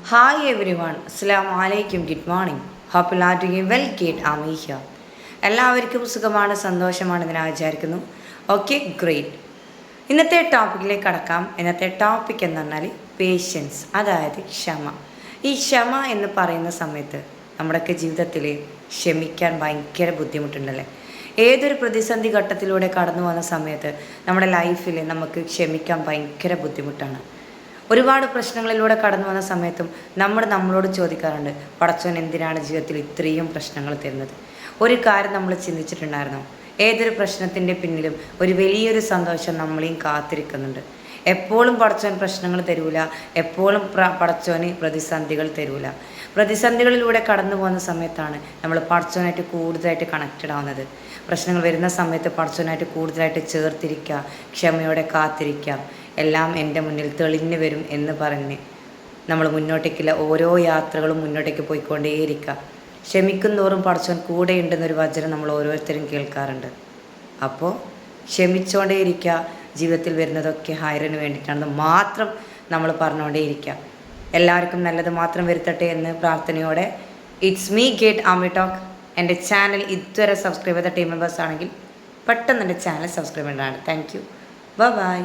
Hi everyone, Assalamu alaikum, good morning. Hope you are doing well, Kate Amisha. എല്ലാവർക്കും സുഖമാണ് സന്തോഷമാണെന്ന് ഞാൻ വിചാരിക്കുന്നു. Okay great. ഇന്നത്തെ ടോപ്പിക്കിലേക്ക് കടക്കാം. ഇന്നത്തെ ടോപ്പിക് എന്ന് പറഞ്ഞാൽ പേഷ്യൻസ്, അതായത് ക്ഷമ. ഈ ക്ഷമ എന്ന് പറയുന്ന സമയത്ത് നമ്മുടെയൊക്കെ ജീവിതത്തിൽ ക്ഷമിക്കാൻ ഭയങ്കര ബുദ്ധിമുട്ടുണ്ടല്ലേ. ഏതൊരു പ്രതിസന്ധി ഘട്ടത്തിലൂടെ കടന്നു വന്ന സമയത്ത് നമ്മുടെ ലൈഫിൽ നമുക്ക് ക്ഷമിക്കാൻ ഭയങ്കര ബുദ്ധിമുട്ടാണ്. ഒരുപാട് പ്രശ്നങ്ങളിലൂടെ കടന്നു വന്ന സമയത്തും നമ്മളോട് ചോദിക്കാറുണ്ട്, പടച്ചോൻ എന്തിനാണ് ജീവിതത്തിൽ ഇത്രയും പ്രശ്നങ്ങൾ തരുന്നത്? ഒരു കാര്യം നമ്മൾ ചിന്തിച്ചിട്ടുണ്ടായിരുന്നു, ഏതൊരു പ്രശ്നത്തിൻ്റെ പിന്നിലും ഒരു വലിയൊരു സന്തോഷം നമ്മളെയും കാത്തിരിക്കുന്നുണ്ട്. എപ്പോഴും പടച്ചോൻ പ്രശ്നങ്ങൾ തരൂല, എപ്പോഴും പടച്ചോന് പ്രതിസന്ധികൾ തരൂല. പ്രതിസന്ധികളിലൂടെ കടന്നു പോകുന്ന സമയത്താണ് നമ്മൾ പടച്ചോനായിട്ട് കൂടുതലായിട്ട് കണക്റ്റഡ് ആവുന്നത്. പ്രശ്നങ്ങൾ വരുന്ന സമയത്ത് പടച്ചോനായിട്ട് കൂടുതലായിട്ട് ചേർത്തിരിക്കുക, ക്ഷമയോടെ കാത്തിരിക്കുക. എല്ലാം എൻ്റെ മുന്നിൽ തെളിഞ്ഞു വരും എന്ന് പറഞ്ഞ് നമ്മൾ മുന്നോട്ടേക്കുള്ള ഓരോ യാത്രകളും മുന്നോട്ടേക്ക് പോയിക്കൊണ്ടേയിരിക്കുക. ക്ഷമിക്കുന്തോറും പടച്ചോൻ കൂടെയുണ്ടെന്നൊരു വചനം നമ്മൾ ഓരോരുത്തരും കേൾക്കാറുണ്ട്. അപ്പോൾ ക്ഷമിച്ചുകൊണ്ടേയിരിക്കുക. ജീവിതത്തിൽ വരുന്നതൊക്കെ ഹൈറിന് വേണ്ടിയിട്ടാണെന്ന് മാത്രം നമ്മൾ പറഞ്ഞുകൊണ്ടേയിരിക്കുക. എല്ലാവർക്കും നല്ലത് മാത്രം വരുത്തട്ടെ എന്ന് പ്രാർത്ഥനയോടെ ഇറ്റ്സ് മീ ഗേറ്റ് ആമി ടോക്ക്. എൻ്റെ ചാനൽ ഇതുവരെ സബ്സ്ക്രൈബ് ചെയ്ത ടീം മെമ്പേഴ്സ് ആണെങ്കിൽ പെട്ടെന്ന് എൻ്റെ ചാനൽ സബ്സ്ക്രൈബ് ചെയ്യേണ്ടതാണ്. Thank you. ബൈ.